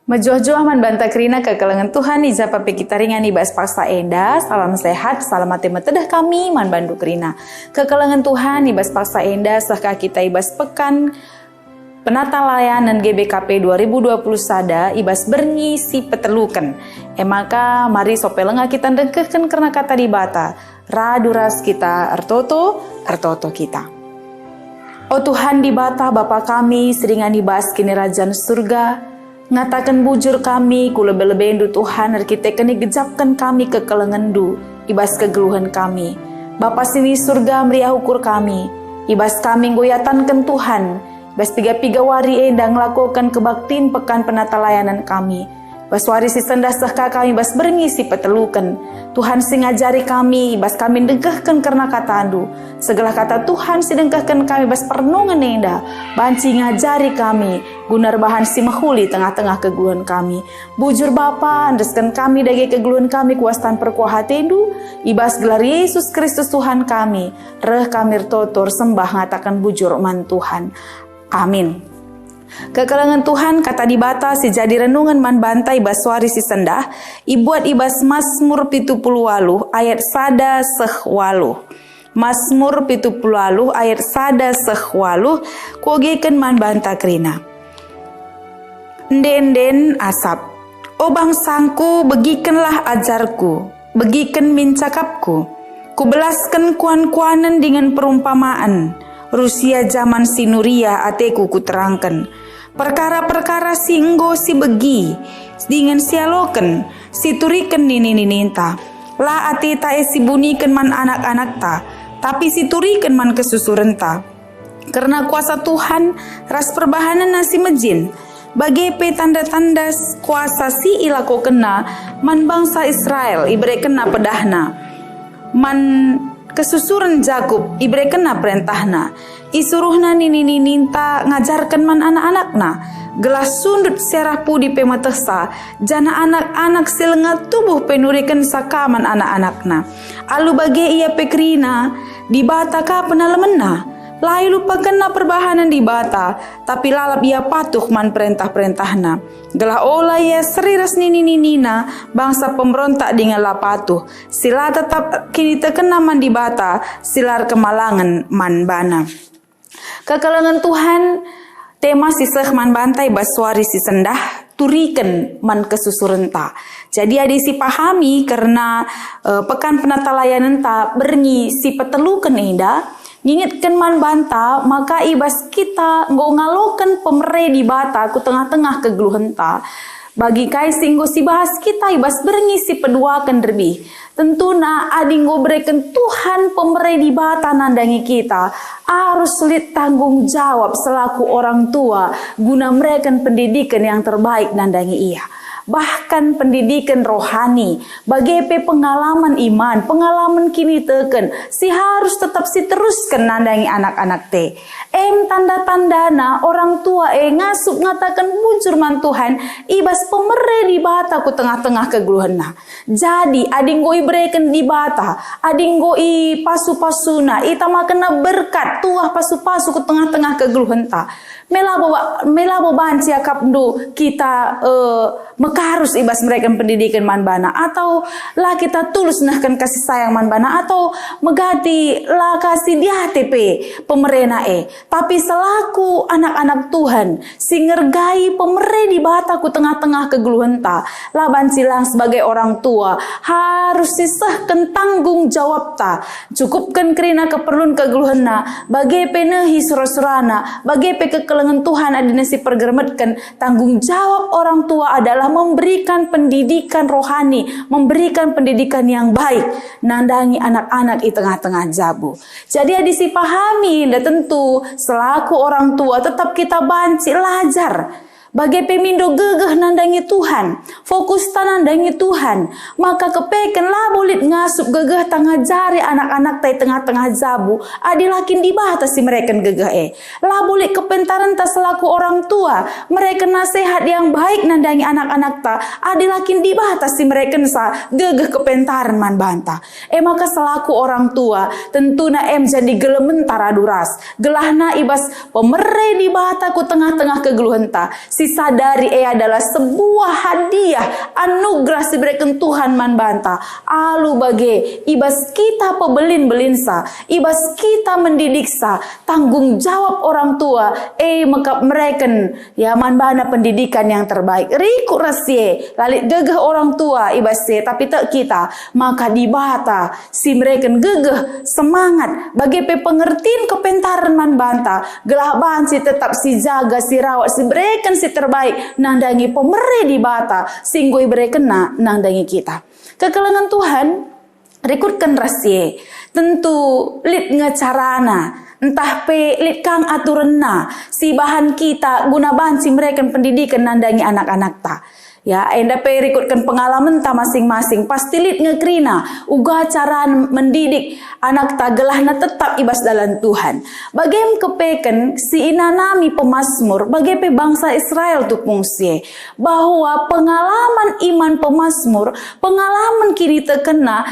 Majuah-juah man banta kerina kekelengan Tuhan ija pape kita ringan ibas paksa enda, salam sehat, salam mati metedah kami man bandu kerina. Kekelengan Tuhan ibas paksa enda sahka kita ibas pekan penata layanan GBKP 2020 sada ibas berngisi petelukan. Maka mari sopelenga kita dengkehkan karena kata di bata, raduras kita ertoto kita. Oh Tuhan di bata Bapa kami seringan ibas kini Rajan surga, ngatakan bujur kami ku lebe-lebendu Tuhan kita kini gejapkan kami ke kelengendu ibas kegeluhan kami. Bapa sini surga meriah ukur kami ibas kami goyatankan Tuhan ibas piga-piga wari endang lakukan kebaktin pekan penata layanan kami. Bas warisi sendah sahka kami bas berngisi petelukan. Tuhan si ngajari kami bas kami dengkahkan karena katandu. Segala kata Tuhan si dengkahkan kami bas pernungan enda. Banci ngajari kami gunar bahan si mahuli tengah-tengah kegeluhan kami. Bujur Bapa andeskan kami dagi kegeluhan kami kuastan perkuah hatendu. Ibas gelar Yesus Kristus Tuhan kami. Reh kami totor sembah ngatakan bujur man Tuhan. Amin. Kekelengan Tuhan kata di bata si jadi renungan man bantai baswari si sendah ibuat ibas Mazmur 78 ayat sada sehwaluh. Mazmur 78 ayat sada sehwaluh kuogekan man banta krina. Ndenden asap. O bangsangku begikenlah ajarku, begiken min cakapku. Kubelaskan kuan-kuanan dengan perumpamaan. Rusia zaman sinuria ateku kuterangkan. Perkara-perkara singgo si begi dengan sialoken si turiken nininta la ati ta si buniken man anak-anak ta tapi si turiken man kesusurenta karena kuasa Tuhan ras perbahanan nasi mejin bagepe tanda-tanda kuasa si ilako kena man bangsa Israel ibre kena pedahna man kesusuran Jakub ibre kena perintahna isuruhna nininta ngajarkan man anak-anakna gelas sundut serah pudi pematesa jana anak-anak silengat tubuh penurikan sakaman anak-anakna alu bagi ia pekrina di bata ka penalemena lai lupa kena perbahanan di bata tapi lalap ia patuh man perintah-perintahna gelah ola ia seriras nina bangsa pemberontak dengan lapatuh sila tetap kini terkena man di bata silar kemalangan man bana. Kekelengan Tuhan tema siseh man bantai baswari si sendah turiken man kesusurenta. Jadi ada si pahami karena pekan penata layanan ta berngi si petelukan enda ngingetkan man banta maka ibas kita ngalokan pemere di bata ku tengah-tengah kegeluhan ta. Bagi kai singgo si bahas kita ibas berngisi peduakan derbi. Tentuna adinggo berikan Tuhan pemere di bata nandangi kita. Harus sulit tanggung jawab selaku orang tua guna mereken pendidikan yang terbaik nandangi ia. Bahkan pendidikan rohani, bagepe pengalaman iman, pengalaman kini teken, si harus tetap si teruskan nandangi anak-anak te. Tanda-tandana orang tua ngasup ngatakan bujur man Tuhan, ibas pemere di bata ku tengah-tengah kegeluhanna. Jadi adinggo ibreken di bata, adinggo i pasu-pasuna, ita makena berkat tuah pasu-pasu ku tengah-tengah kegeluhanta. Melabo banci akapdu kita mekarus ibas mereka pendidikan manbana atau lah kita tulus nahkan kasih sayang manbana atau megati lah kasih di HTP pemerena tapi selaku anak-anak Tuhan singergai pemere di bataku tengah-tengah kegeluhanta lah bancilang sebagai orang tua harus sisahkan tanggung jawab ta cukupkan kerina keperluan kegeluhanna bagi penehi surah-surana bagi kekelengan Tuhan adina si pergeremetkan tanggung jawab orang tua adalah memberikan pendidikan rohani, memberikan pendidikan yang baik nandangi anak-anak di tengah-tengah jabu. Jadi ada si pahami, dan tentu selaku orang tua tetap kita banci lajar. Bagi pemindo gegeh nandangi Tuhan, fokus nandangi Tuhan, maka kepeken lah bolit ngasup gegeh tengah jari anak-anak tay tengah-tengah jabu, adilakin dibatas si mereka gegeh lah bolit kepentaran ta selaku orang tua, mereka nasihat yang baik nandangi anak-anak ta, adilakin dibatas si mereka sa gegeh kepentaran man banta. Maka selaku orang tua, tentu na jadi gelementara duras, gelahna ibas pemere di bataku tengah-tengah kegeluhan ta. si sadari adalah sebuah hadiah anugerah si berikan Tuhan man banta. Alu bage ibas kita pebelin belinsa, ibas kita mendidiksa, tanggung jawab orang tua maka mereka ya man bana pendidikan yang terbaik. Riku rasie lalit gegeh orang tua ibas tapi tak kita maka dibata si mereka gegeh semangat bagi pengertian kepentaran man banta gelah banci tetap si jaga si rawat si berikan si terbaik nandangi pemere dibata singgui berikan nandangi kita. Kekelengan Tuhan rekrutkan rasie tentu lit ngecarana entah pe lit kang aturenna si bahan kita guna banci mereka pendidikan nandangi anak-anak ta. Ya, enda pe rekrutkan pengalaman ta masing-masing pasti lit ngekrina uga cara mendidik anak ta gelahna tetap ibas dalam Tuhan. Bagem kepeken si inanami pemazmur bagi pe bangsa Israel tu fungsi bahwa pengalaman iman pemazmur pengalaman kini terkena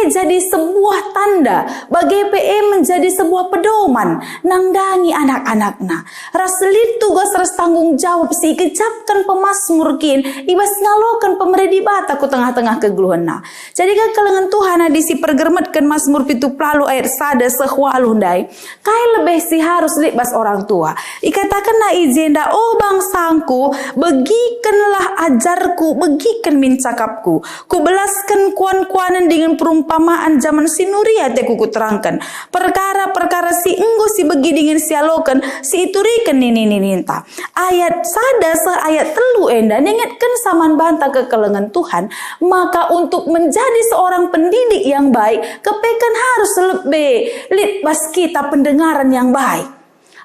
jadi sebuah tanda bagi pe menjadi sebuah pedoman nangdangi anak-anakna. Raslit tugas ras tanggung jawab si kecapkan pemazmur kin ibas ngalokan pemeredi bata ku tengah-tengah kegeluhana. Jadi kekelengan Tuhan di si pergermetkan Mazmur 70 ayat 1 sehwalu ndai. Kai lebih si harus libas orang tua. Ikatakan na izenda bangsaku, begikanlah ajarku, begikan min cakapku. Ku belaskan kuan-kuanan dengan perumpamaan zaman sinuria te ku terangkan. Perkara-perkara si enggo si begi dengan sialokan si iturikan nini ninta. Ayat sada ayat telu enda ningatkan saman banta kekelengan Tuhan, maka untuk menjadi seorang pendidik yang baik, kepekan harus lebih litbas kita pendengaran yang baik.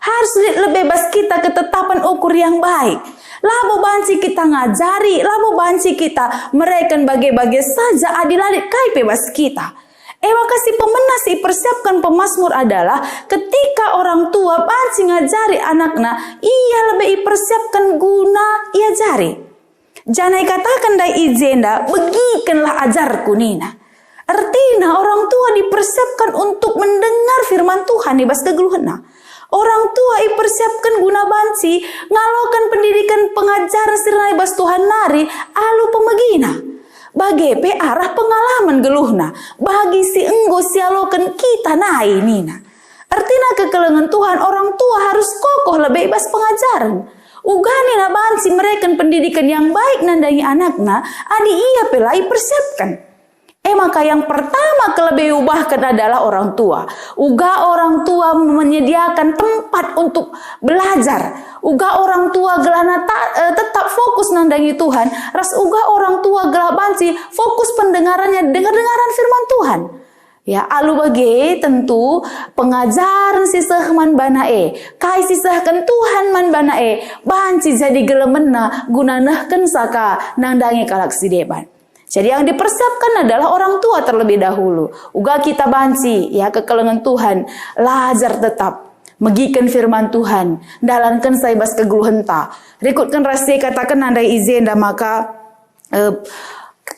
Harus lebih bas kita ketetapan ukur yang baik. Labo banci kita ngajari, labo banci kita mereka bagai-bagai saja adilalit kai bebas kita. Kasih pemenas persiapkan pemazmur adalah ketika orang tua banci ngajari anaknya, ia lebih persiapkan guna ia jari. Jangan katakan dai izenda, begikanlah ajarku nina. Artinya orang tua dipersiapkan untuk mendengar firman Tuhan di bas kegeluhana. Orang tua dipersiapkan guna banci ngalokan pendidikan pengajaran sirna bas Tuhan nari alu pemegina. Bagi pe arah pengalaman geluhna, bagi si enggo sialokan kita nai nina. Artinya kekelengan Tuhan orang tua harus kokoh lebih bas pengajaran. Ugani na banci mereka pendidikan yang baik nandangi anakna, adi ia pelai persiapkan. Maka yang pertama kelebih ubahkan adalah orang tua. Uga orang tua menyediakan tempat untuk belajar. Uga orang tua gelana tetap fokus nandangi Tuhan. Ras uga orang tua gelah banci fokus pendengarannya dengar-dengaran firman Tuhan. Ya, alu bagi tentu pengajaran sisah man banae, kai sisahkan Tuhan man banae, banci jadi gelemena gunanahkan saka nandangi kalaksi deban. Jadi yang dipersiapkan adalah orang tua terlebih dahulu. Uga kita banci ya kekelengan Tuhan, lajar tetap megikan firman Tuhan, dalankan saibas kegeluhenta. Rekutkan rahasia katakan nandai izenda maka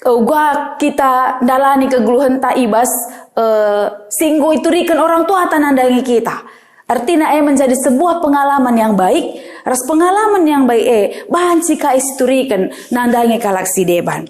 uga kita dalani kegeluhenta ibas singgo iturikan orang tua tanandangi kita. Artinya menjadi sebuah pengalaman yang baik. Ras pengalaman yang baik banci ka isturikan nandangi kalaksi deban.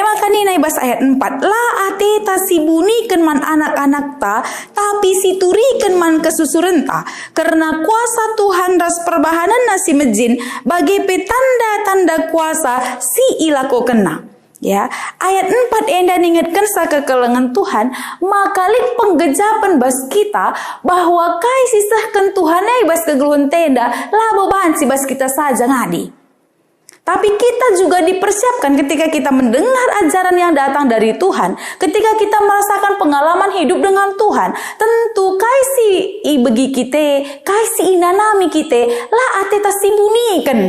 Maka nina ibas ayat 4. La ateta sibunikan man anak-anak ta, tapi siturikan man kesusurenta. Karena kuasa Tuhan ras perbahanan nasi mejin bagi petanda-tanda kuasa si ilako kena. Ya, ayat 4 enda ingatkan sa kekelengan Tuhan, maka lit penggejapan bas kita bahwa kai sisahkan Tuhan bas kegeluhan tenda, labo banci bas kita saja ngadi. Tapi kita juga dipersiapkan ketika kita mendengar ajaran yang datang dari Tuhan, ketika kita merasakan pengalaman hidup dengan Tuhan, tentu kai si ibegi kita, kai si inanami kita, la ateta sibunikan,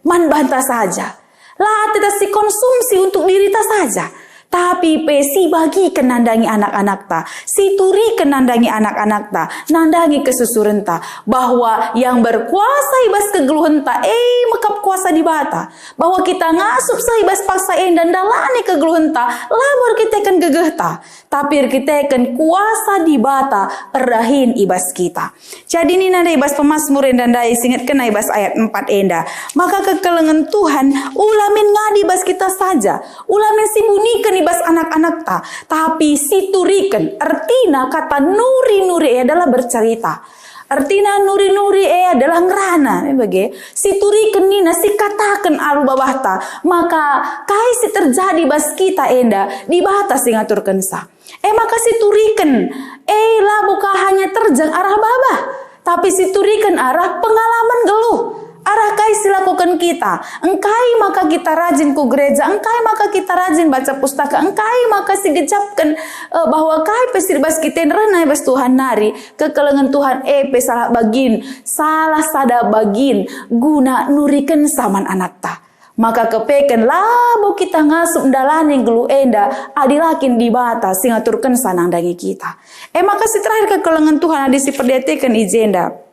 man banta saja. Lah tidak si konsumsi untuk diri ta saja. Tapi pe si bagi kenandangi anak-anak ta, si turi kenandangi anak-anak ta, nandangi kesusuren ta, bahwa yang berkuasa ibas kegeluhan ta, makap kuasa di bata, bahwa kita ngasup sa ibas paksa dan dalani kegeluhan ta, labor kita kan gegeh ta, tapi kita kan kuasa di bata, erahin ibas kita. Jadi ini nanda ibas Pemazmur dan dai singat kena ibas ayat 4 enda, maka kekelengan Tuhan ulamin ngadi ibas kita saja, ulamin sibunikan ibas anak-anak ta, tapi siturikan artina kata nuri-nuri adalah bercerita, artina nuri-nuri adalah ngerana, bagi siturikan nina si katakan alu bawah ta, maka kaisi terjadi bas kita enda di batas ngaturkan sa, maka siturikan lah bukan hanya terjang arah babah, tapi siturikan arah pengalaman geluh, arah kaisi lakukan kita. Engkai maka kita rajin ku gereja, engkai maka kita rajin baca pustaka, engkai maka si gejapkan bahwa kai pesir bas kita renai bas Tuhan nari kekelengan Tuhan pe salah bagin, salah sada bagin guna nurikan saman anak ta. Maka kepeken labo kita ngasup dalani gelu enda adilakin di bata singaturkan sanang dagi kita. Maka si terakhir kekelengan Tuhan adisi perdetekan izenda.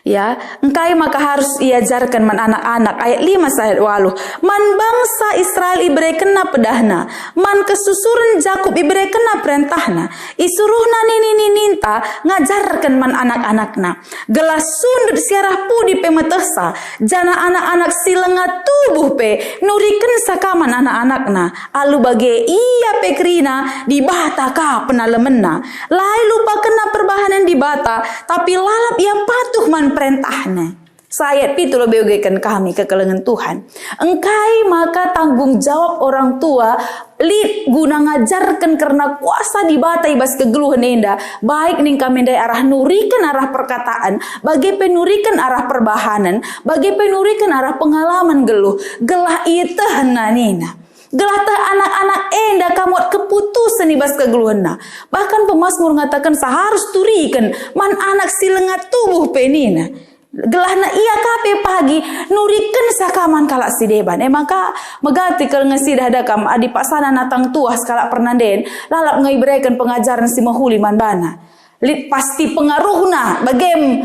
Ya, engkai maka harus iajarkan man anak-anak ayat 5 ayat 8. Man bangsa Israel ibre kena pedahna, man kesusuran Jakub ibre kena perintahna, isuruhna nini ninta ngajarkan man anak-anakna. Gelas sundut siarah pudi pemetesa, jana anak-anak silenga tubuh pe nuriken sakaman anak-anakna. Alu bage iya pekrina di bata ka penalemena. Lai lupa kena perbahanan di bata, tapi lalap yang patuh man perintahnya. Sayat itu lebih ugekan kami kekelengan Tuhan. Engkai maka tanggung jawab orang tua lid guna ngajarkan karena kuasa di bata ibas kegeluhan enda. Baik ning kami dari arah nurikan arah perkataan, bagi penurikan arah perbahanan, bagi penurikan arah pengalaman geluh. Gelah itu henanina. Gelah teh anak-anak enda kamu keputusan ibas kegeluhanna. Bahkan Pemazmur mengatakan seharus turikan man anak silengat tubuh penina. Gelahna iya kape pagi nurikan sakaman kalak si deban. Maka megati kalau ngesidah dakam adi pasana natang tuas kalak pernanden lalap ngaibrekan pengajaran si mahuli man bana. Lid pasti pengaruhna bagem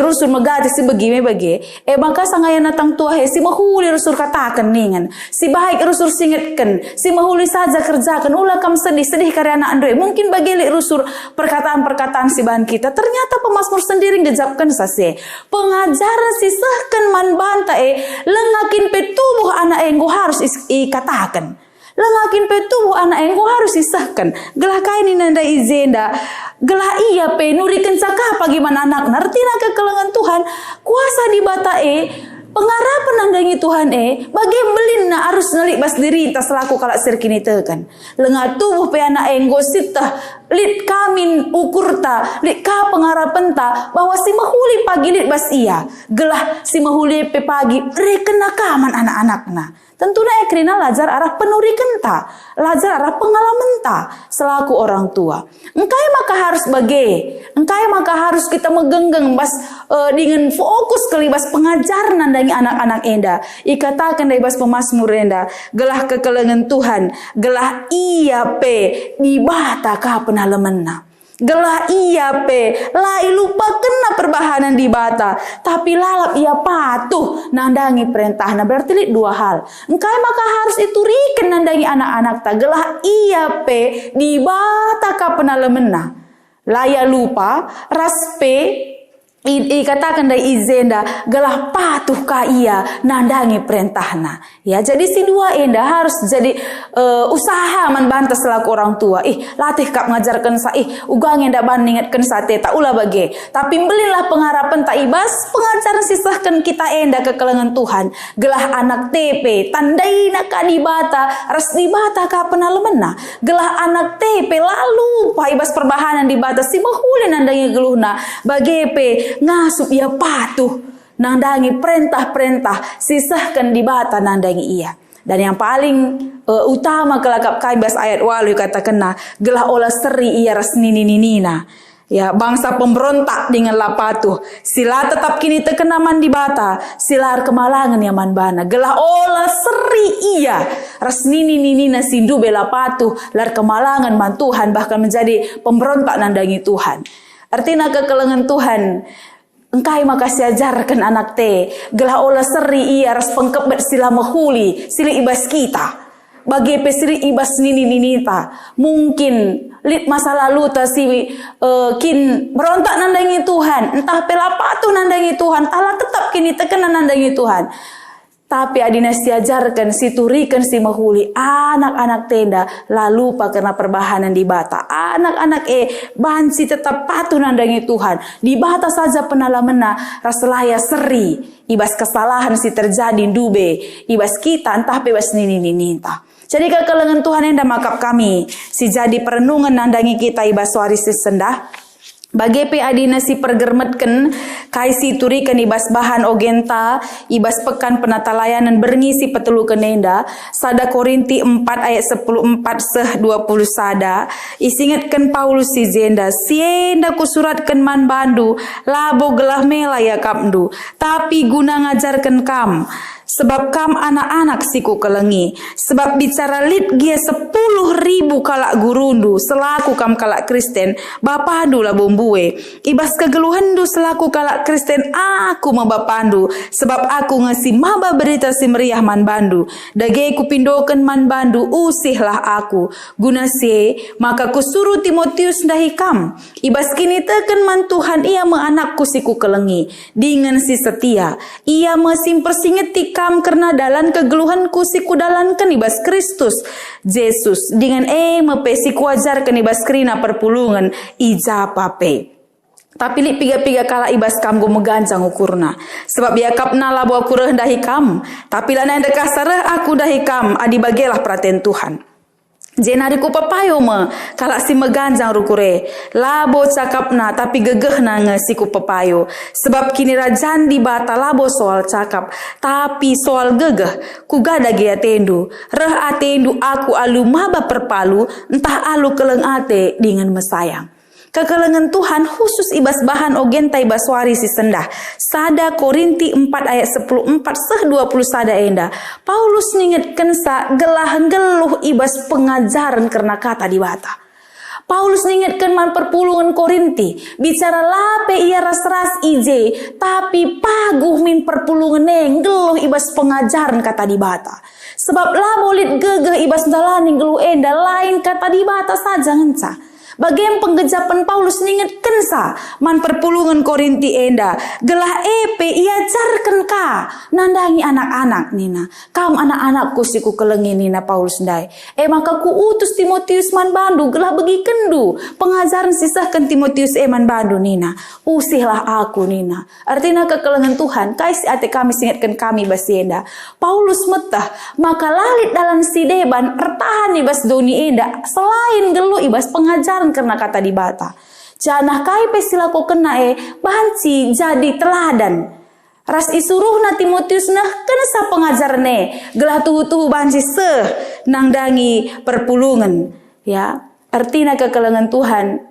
rusur megati si bagi maka sangaya natang tua he si mahuli rusur katakan ningan si baik rusur singetkan si mahuli saja kerjakan ulah kam sedih karya anak andre mungkin bagi li rusur perkataan-perkataan si bahan kita ternyata Pemazmur sendiri ngejapkan sase pengajaran si sahkan man banta lengakin petubuh anak enggo harus ikatakan lengakin petubuh anak enggo harus isahkan gelah kaini nanda izenda gelah iya pe nurikan saka bagaimana anak nartina kekelengan Tuhan kuasa di bata pengarapan nandangi Tuhan bagi belina harus nelik bas diri tas laku kalak sirkini tekan lengat tubuh pe anak enggo sitah lid kamin ukurta lid ka pengarapan ta bahwa si mahuli pagi lid bas iya gelah si mahuli pe pagi rekena kaman anak-anakna. Tentunya ekrina lajar arah penurikan ta, lajar arah pengalaman ta selaku orang tua. Engkai maka harus engkai maka harus kita megenggeng bas dengan fokus kelibas pengajaran nandangi anak-anak enda. Ikatakan dari bas Pemazmur enda, gelah kekelengan Tuhan, gelah iya pe di bata ka penalemena. Gelah iya pe lai lupa kena perbahanan di bata tapi lalap ia patuh nandangi perintah. Nah berarti dua hal. Engkai maka harus iturikan nandangi anak-anak ta gelah iya pe di bata ka penalemena. Laya lupa ras pe katakan dari izenda gelah patuh ka iya nandangi perintahna. Ya jadi si dua enda harus jadi usaha membantah selaku orang tua. Latih kap ngajarkan sa ugang enda bandingatkan sa tak ulah bage. Tapi belilah pengharapan tak ibas pengajaran sisahkan kita enda kekelengan Tuhan. Gelah anak TP tandai nak dibata ras dibata ka penalemena. Gelah anak TP lalu pa ibas perbahanan dibata si mahuli nandangi geluhna bage pe ngasup ia patuh nandangi perintah-perintah sisahkan di bata nandangi ia. Dan yang paling utama kelakap kaibas ayat walu katakanna gelah olah seri ia ras nini-ninina. Ya, bangsa pemberontak dengan lapatuh. Sila tetap kini tekenaman di bata. Sila kemalangan yaman bana. Gelah olah seri iya. Ras nini sindu bela patuh. Lar kemalangan man Tuhan. Bahkan menjadi pemberontak nandangi Tuhan. Artinya kekelengan Tuhan. Engkai makasih ajarkan anak te. Gelah olah seri iya. Ras pengkebet sila mahuli. Sila ibas kita. Bagi pesiri ibas nini-ninita. Mungkin lit masa lalu ta si kin berontak nandangi Tuhan. Entah pelapatu nandangi Tuhan. Allah tetap kini tekena nandangi Tuhan. Tapi adina si ajarkan, si turikan, si mahuli. Anak-anak tenda lalu lupa karena perbahanan di bata. Anak-anak bansi tetap patuh nandangi Tuhan. Di bata saja penalamena raselaya seri. Ibas kesalahan si terjadi dube. Ibas kita entah bebas nini-ninita. Jadi kekelengan Tuhan yang makap kami. Si jadi perenungan nandangi kita ibas waris sendah. Bagi pe adina si pergermetken kai si turikan ibas bahan ogenta ibas pekan penata layanan berngisi petelu kenenda sada Korinti 4 ayat 10 4 seh 20 sada isingatkan Paulus si zenda sienda kusuratkan man bandu labo gelah mela ya kamdu tapi guna ngajarkan kam sebab kam anak-anak siku kelengi. Sebab bicara lit gia 10.000 kalak gurundu selaku kam kalak Kristen. Bapandu lah bombue. Ibas kegeluhandu selaku kalak Kristen aku mabapandu. Sebab aku ngasi maba berita si meriah man bandu. Dage ku pindoken man bandu usihlah aku. Guna se maka kusuruh Timotius dahi kam. Ibas kini teken man Tuhan ia menganakku siku kelengi. Dengan si setia. Ia mesim persingeti kam karena dalam kegeluhanku siku dalankan ibas Kristus Yesus dengan mepesi kuajarkan ibas krina perpulungan ija pape. Tapi li piga-piga kala ibas kam go meganjang ukurna. Sebab yakapna labo aku rendahi kam. Tapi lana yang dekasareh aku dahi kam adi bagelah perhatian Tuhan. Jenari ku papayo me kalak si meganjang rukure labo cakapna tapi gegehna nge si ku papayo sebab kini rajan di bata labo soal cakap tapi soal gegeh ku gada ge atendu reh atendu aku alu maba perpalu entah alu keleng ate dengan mesayang. Kekelengan Tuhan khusus ibas bahan ogenta ibas wari si sendah. Sada Korinti 4 ayat 10 4 seh 20 sada enda. Paulus ningetken sa gelah-geluh ibas pengajaran karena kata di bata. Paulus ningetken man perpulungan Korinti. Bicara lape ia ras-ras ije. Tapi paguh min perpulungan geluh ibas pengajaran kata di bata. Sebab lah bolit gegeh ibas dalani geluh enda lain kata di bata saja ngenca. Bagian penggejapan Paulus ningetken sa man perpulungan Korinti enda gelah ia jarken ka nandangi anak-anak nina kam anak-anakku siku kelengi nina Paulus ndai maka ku utus Timotius man bandu gelah begi kendu pengajaran sisahkan Timotius man bandu nina usihlah aku nina artinya kekelengan Tuhan kais ate kami singetkan kami basienda Paulus metah maka lalit dalam si deban ertahan ibas doni enda selain gelu ibas pengajaran karena kata di bata. Janah kai pesilaku kena banci jadi teladan. Ras isuruh na Timotius nah kena sa pengajarane. Gelah tuhu-tuhu banci nangdangi perpulungan. Ya, artinya kekelengan Tuhan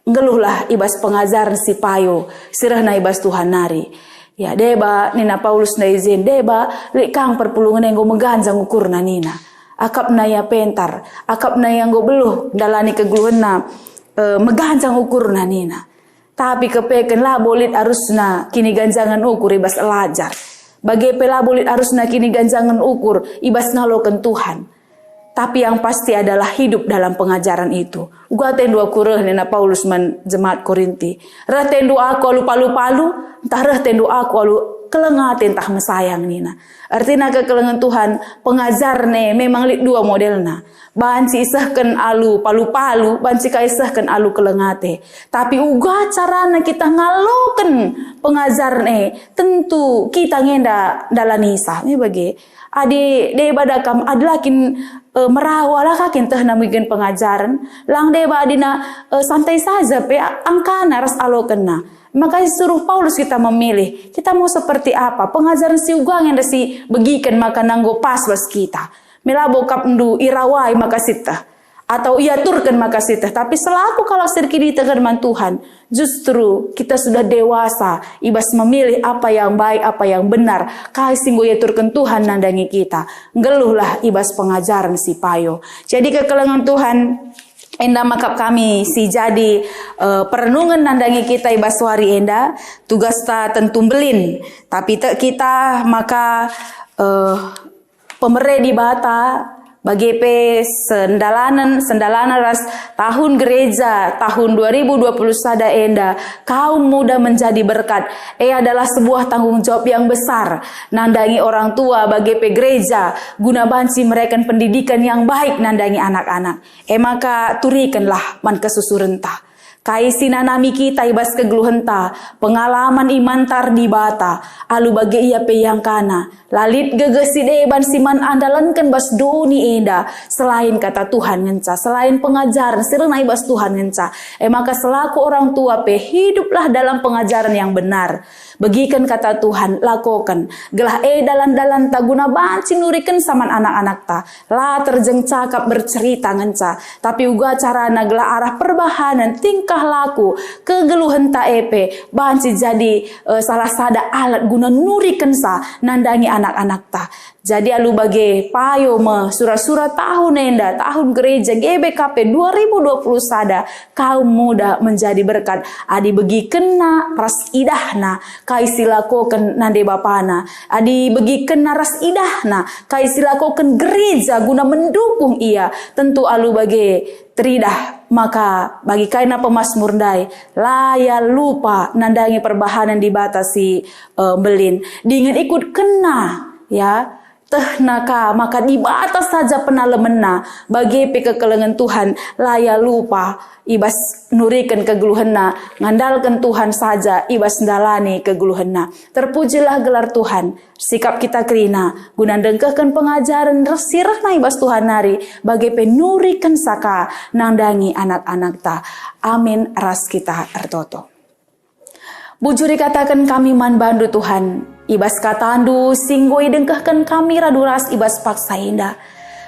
geluhlah ibas pengajaran si payo. Sirah na ibas Tuhan nari. Ya, deba nina Paulus na izin deba likang perpulungan yang go meganjang ukurna nina. Akap na ya pentar, akap na yang go beluh dalani kegeluhan na meganjang ukur na nina. Tapi kepeken lah bolit arusna kini ganjangan ukur ibas elajar. Bagi pela bolit arusna kini ganjangan ukur ibas ngaloken Tuhan. Tapi yang pasti adalah hidup dalam pengajaran itu. Gua tendu aku reh nina Paulus man jemaat Korinti. Reh tendu aku alu palu-palu, entah reh tendu aku alu kelengate entah mesayang nina. Artinya kekelengan Tuhan pengajarne memang dua modelna. Banci isahkan alu palu-palu, banci kaisahkan alu kelengate. Tapi uga carana kita ngaloken pengajarne tentu kita ngenda dalanisa. Ini bagi adi deba dakam adlakin merawalah kakin teh namigen pengajaran. Lang deba adina santai saja pe angkana ras alokena. Maka suruh Paulus kita memilih. Kita mau seperti apa? Pengajaran si ugang yang si begikan maka nanggo pas bas kita. Melabo kapndu irawai maka sita. atau ia turkan makasih teh. Tapi selaku kalau serkini firman Tuhan, justru kita sudah dewasa, ibas memilih apa yang baik, apa yang benar. Kai singgo ia turkan Tuhan nandangi kita. Geluhlah ibas pengajaran si payo. Jadi kekelengan Tuhan, enda makap kami si jadi perenungan nandangi kita ibas wari enda. Tugas ta tentu belin. Tapi kita maka pemere di bata bagi sendalanan ras tahun gereja tahun 2020 sada enda kaum muda menjadi berkat. Adalah sebuah tanggung jawab yang besar nandangi orang tua bagi gereja guna banci mereka pendidikan yang baik nandangi anak-anak. Maka turikanlah man kesusurenta. Kai sinanami kita ibas kegeluhenta, pengalaman imantar di bata, alu bagi ia peyang kana, lalit gegesi deban siman andalankan bas doni enda, selain kata Tuhan ngenca, selain pengajaran sirna ibas Tuhan ngenca. Maka selaku orang tua hiduplah dalam pengajaran yang benar. Bagikan kata Tuhan, lakukan. Gelah dalan-dalan ta guna banci nurikan saman anak-anak ta. La terjeng cakap bercerita ngenca. Tapi uga carana gelah arah perbahanan tingkah laku kegeluhan ta banci jadi salah sada alat guna nurikan sa nandangi anak-anak ta. Jadi alu bagi payo surah-surah tahun enda, tahun gereja GBKP 2020 sada, kaum muda menjadi berkat. Adi bagi kena ras idahna, kai silakoken nande bapana. Adi bagi kena ras idahna, kai silakoken gereja guna mendukung ia. Tentu alu bagi teridah, maka bagi kaina pemasmur dai laya lupa nandangi perbahanan dibatasi belin. Dengan ikut kena ya. Tehnaka maka di batas saja penalemena bagi kekelengan Tuhan laya lupa ibas nurikan kegeluhena ngandalkan Tuhan saja ibas ndalani kegeluhena. Terpujilah gelar Tuhan sikap kita kerina guna dengkehkan pengajaran resirah na ibas Tuhan nari bagi penurikan saka nandangi anak-anak ta. Amin ras kita ertoto. Bujuri katakan kami man bandu Tuhan. Ibas katandu singgoi dengkahkan kami raduras ibas paksa indah.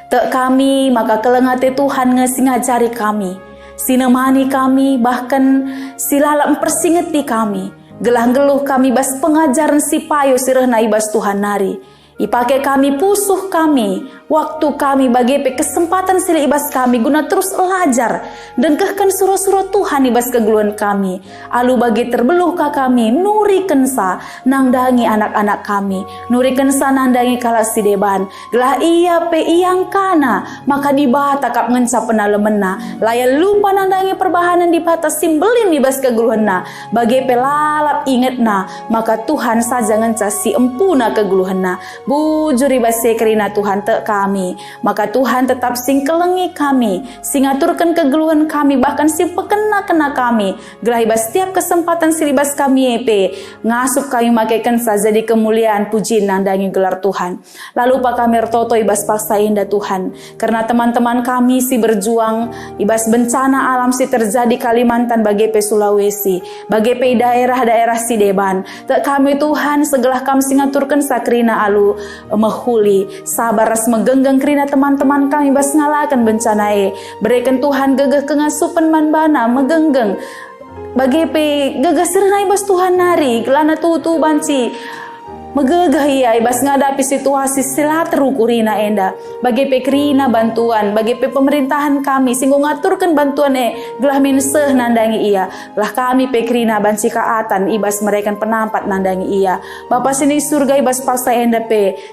Tek kami maka kelengate Tuhan ngesingajari kami. Sinemani kami bahkan silalam persingeti kami. Gelah-geluh kami bas pengajaran si payo sirehna ibas Tuhan nari. Ipake kami pusuh kami, waktu kami bagi kesempatan sili ibas kami guna terus belajar. Dengkehkan surah-surah Tuhan ibas kegeluhan kami. Alu bagi terbeluh ka kami, nuri kensa nangdangi anak-anak kami. Nuri kensa nandangi kala sideban. Gelah iya pe iyang kana, maka dibata kap ngenca penalemena. Laya lupa nandangi perbahanan di batas simbelin ibas kegeluhanna. Bagi pelalap ingetna, maka Tuhan saja ngenca si empuna kegeluhanna. Bujuri base kerina Tuhan tek kami, maka Tuhan tetap sing kelengi kami, sing aturkan kegeluhan kami, bahkan sing pekena-kena kami. Gelahibas setiap kesempatan silibas kami ngasup kami makaikan saja di kemuliaan puji nandangi gelar Tuhan. Lalu pak kami ertoto ibas paksa indah Tuhan, karena teman-teman kami si berjuang ibas bencana alam si terjadi Kalimantan bagi Sulawesi, bagi daerah-daerah si deban. Tek kami Tuhan segelah kami sing aturkan sakrina alu mahuli sabar ras megenggang kerina teman-teman kami bas ngalakan bencana berikan Tuhan gegeh kengasupan manbana megenggeng bagi gegeh sirna ibas Tuhan nari gelana tutu banci megegah iya ibas ngadapi situasi sila terukurina enda bagi pekrina bantuan bagi pemerintahan kami singgo ngaturkan bantuan gelah minseh nandangi iya lah kami pekrina banci kaatan ibas mereka penampat nandangi iya Bapa sini surga ibas paksa enda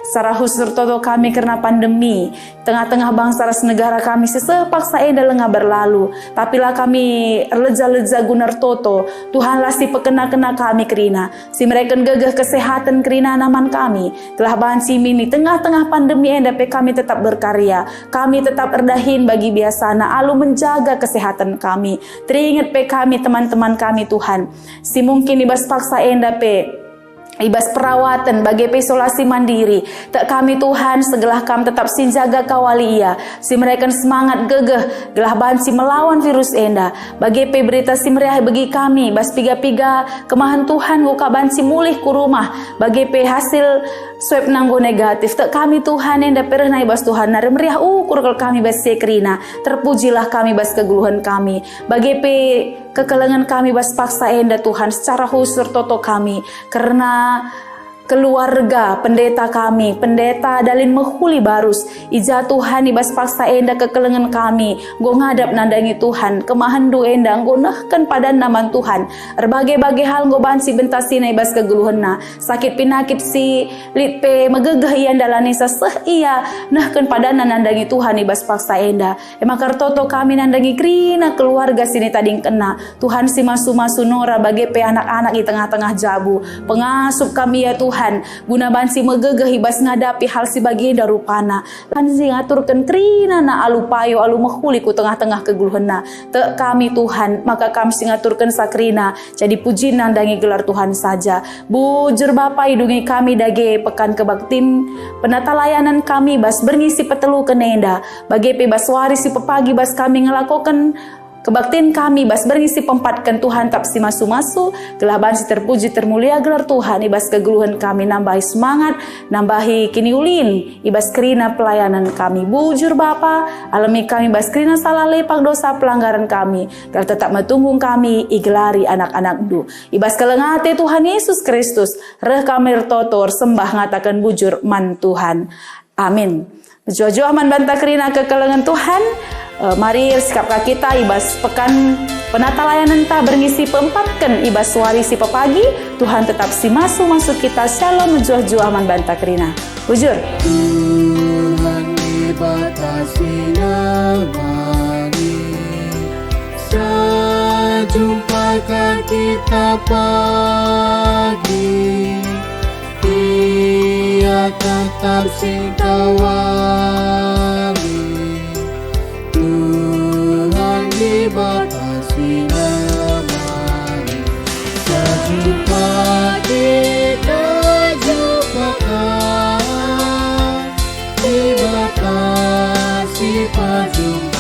secara khusus toto kami karena pandemi tengah-tengah bangsa ras negara kami sesepaksa enda lengah berlalu tapi lah kami leja-leja gunar toto Tuhan lah si pekena-kena kami kerina si mereka gegeh kesehatan kerina naman kami telah banci mini tengah-tengah pandemi enda kami tetap berkarya kami tetap erdahin bagi biasana alu menjaga kesehatan kami teringat kami teman-teman kami Tuhan si mungkin ibas paksa enda ibas perawatan bagi isolasi mandiri tak kami Tuhan segelah kami tetap sinjaga kawali ia si mereka semangat gegeh gelah banci melawan virus enda bagi berita si meriah bagi kami bas piga-piga kemahan Tuhan buka banci mulih ku rumah bagi hasil swipe nanggo negatif. Tak kami Tuhan yang dapat pernah ibas Tuhan nare meriah ukur kalau kami bas sekrina. Terpujilah kami bas keguluhan kami. Bagi kekelengan kami bas paksa enda Tuhan secara khusus toto kami. Karena keluarga pendeta kami, pendeta Dalin Mehuli Barus, ija Tuhan ibas paksa enda kekelengan kami, go ngadap nandangi Tuhan, kemahandu enda, go nahkan pada naman Tuhan, berbagai-bagai hal go bansi bentasi na ibas kegeluhena, sakit pinakit si litpe megegah iyan dalani saseh iya, nahkan pada nandangi Tuhan ibas paksa enda, emakar toto kami nandangi krina keluarga sini tading kena, Tuhan si masu-masu nora bagi pe anak-anak di tengah-tengah jabu, pengasup kami ya Tuhan, guna bansi megegeh ibas ngadapi hal si baginda rupana kan si ngaturkan krina na alupayo alu mehuli ku tengah-tengah keguluhena te kami Tuhan maka kami si ngaturkan sakrina jadi puji nandangi gelar Tuhan saja bujur Bapa idungi kami dage pekan kebaktin penata layanan kami bas berngisi petelu kenenda bagi bas waris si pepagi bas kami ngelakukan kebaktian kami bas berngisi pempatkan Tuhan tap si masu-masu gelaban si terpuji termulia gelar Tuhan ibas kegeluhan kami nambahi semangat nambahi kini ulin ibas kerina pelayanan kami bujur Bapa alami kami bas kerina salah lepak dosa pelanggaran kami dan tetap metunggung kami igelari anak-anak du ibas kelengate Tuhan Yesus Kristus reh kami totor sembah ngatakan bujur man Tuhan amin. Jojo aman bantah kerina kekelengan Tuhan. Mari sikap kita ibas pekan penata layanan ta berngisi peempatkan ibas warisi pepagi Tuhan tetap si masuk kita shalom jojo aman bantah kerina bujur Tuhan dibatasi namanya sejumpakan kita pagi Dia tetap singkawani Tuhan dibatasi namanya sejumpa kita jumpakan dibatasi perjumpaan